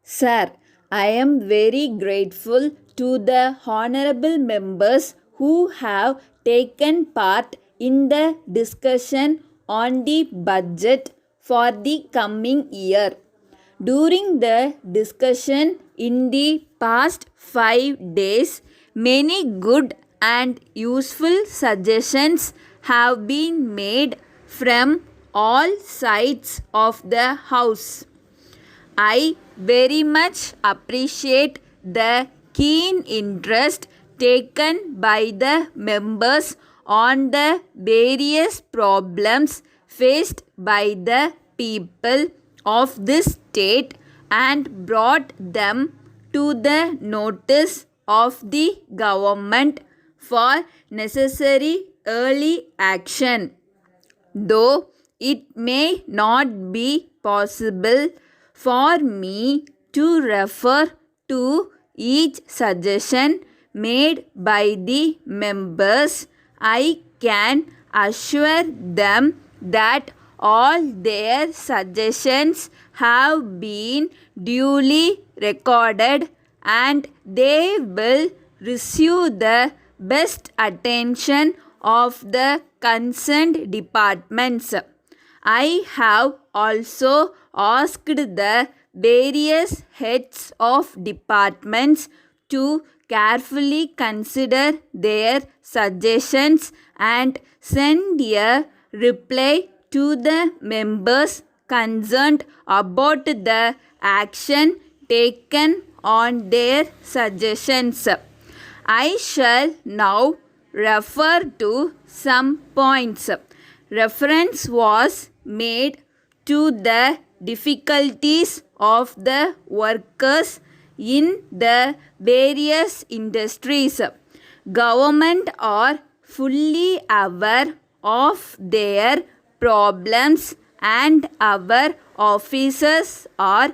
Sir, I am very grateful to the honorable members who have taken part in the discussion on the budget for the coming year. During the discussion in the past 5 days, many good and useful suggestions have been made from all sides of the house. I very much appreciate the keen interest taken by the members on the various problems faced by the people of this state and brought them to the notice of the government for necessary early action. Though it may not be possible for me to refer to each suggestion made by the members, I can assure them that all their suggestions have been duly recorded and they will receive the best attention of the concerned departments. I have also asked the various heads of departments to carefully consider their suggestions and send a reply to the members concerned about the action taken on their suggestions. I shall now refer to some points. Reference was made to the difficulties of the workers in the various industries. Government are fully aware of their problems and our officers are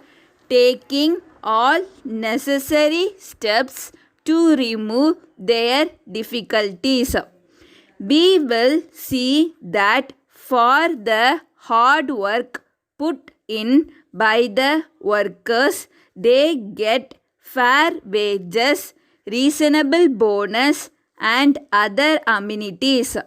taking all necessary steps to remove their difficulties. We will see that for the hard work put in by the workers, they get fair wages, reasonable bonus, and other amenities.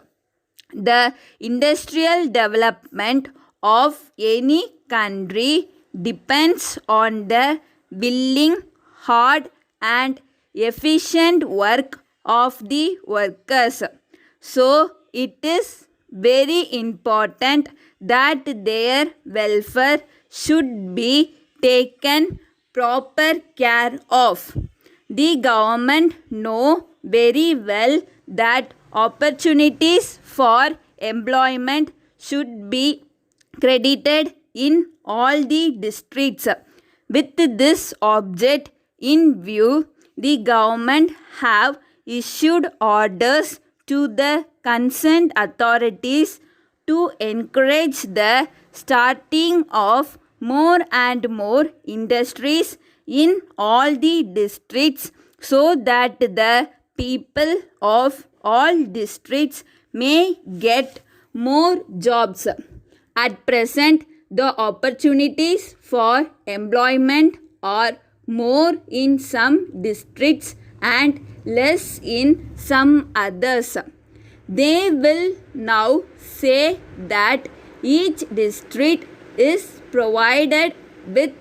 The industrial development of any country depends on the willing, hard, and efficient work of the workers. So, it is very important that their welfare should be taken proper care of. The government know very well that opportunities for employment should be credited in all the districts. With this object in view, the government have issued orders to the concerned authorities to encourage the starting of more and more industries in all the districts so that the people of all districts may get more jobs. At present, the opportunities for employment are more in some districts and less in some others. They will now say that each district is provided with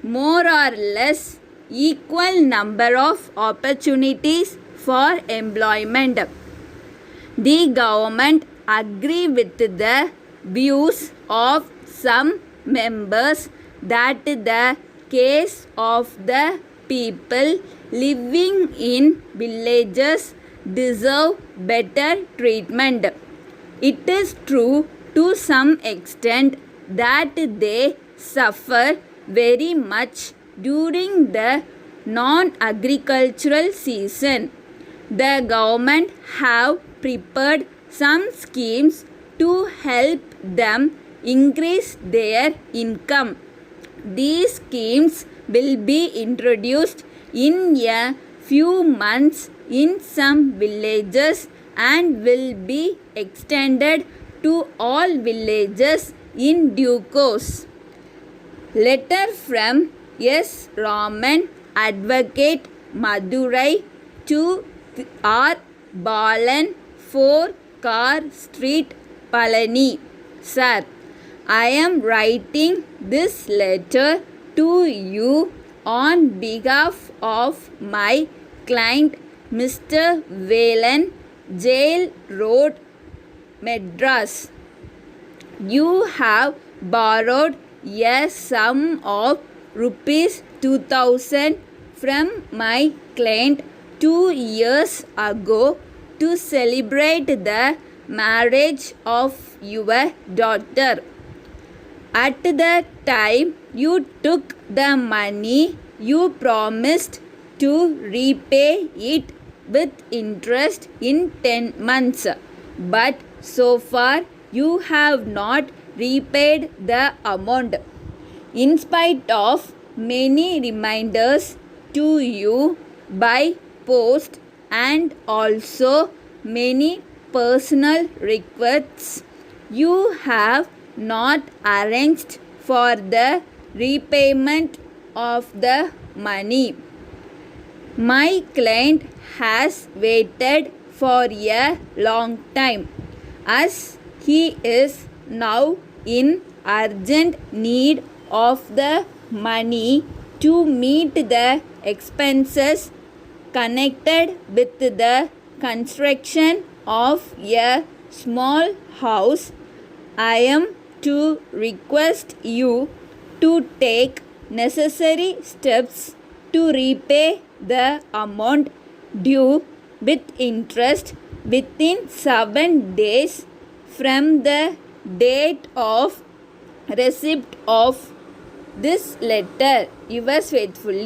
more or less equal number of opportunities for employment. The government agree with the views of some members that the case of the people living in villages deserve better treatment. It is true to some extent that they suffer very much during the non-agricultural season. The government have prepared some schemes to help them increase their income. These schemes will be introduced in a few months in some villages and will be extended to all villages in due course. Letter from S. Raman, Advocate, Madurai. 2. R. Balan, 4 Car Street, Palani. Sir, I am writing this letter to you on behalf of my client Mr. Velan, Jail Road, Madras. You have borrowed a sum of rupees 2000 from my client 2 years ago to celebrate the marriage of your daughter. At the time you took the money, you promised to repay it with interest in 10 months. But so far you have not repaid the amount. In spite of many reminders to you by post and also many personal requests, you have not arranged for the repayment of the money. My client has waited for a long time, as he is now in urgent need of the money to meet the expenses connected with the construction of a small house. I am to request you to take necessary steps to repay the amount due with interest within 7 days from the date of receipt of this letter. Yours faithfully.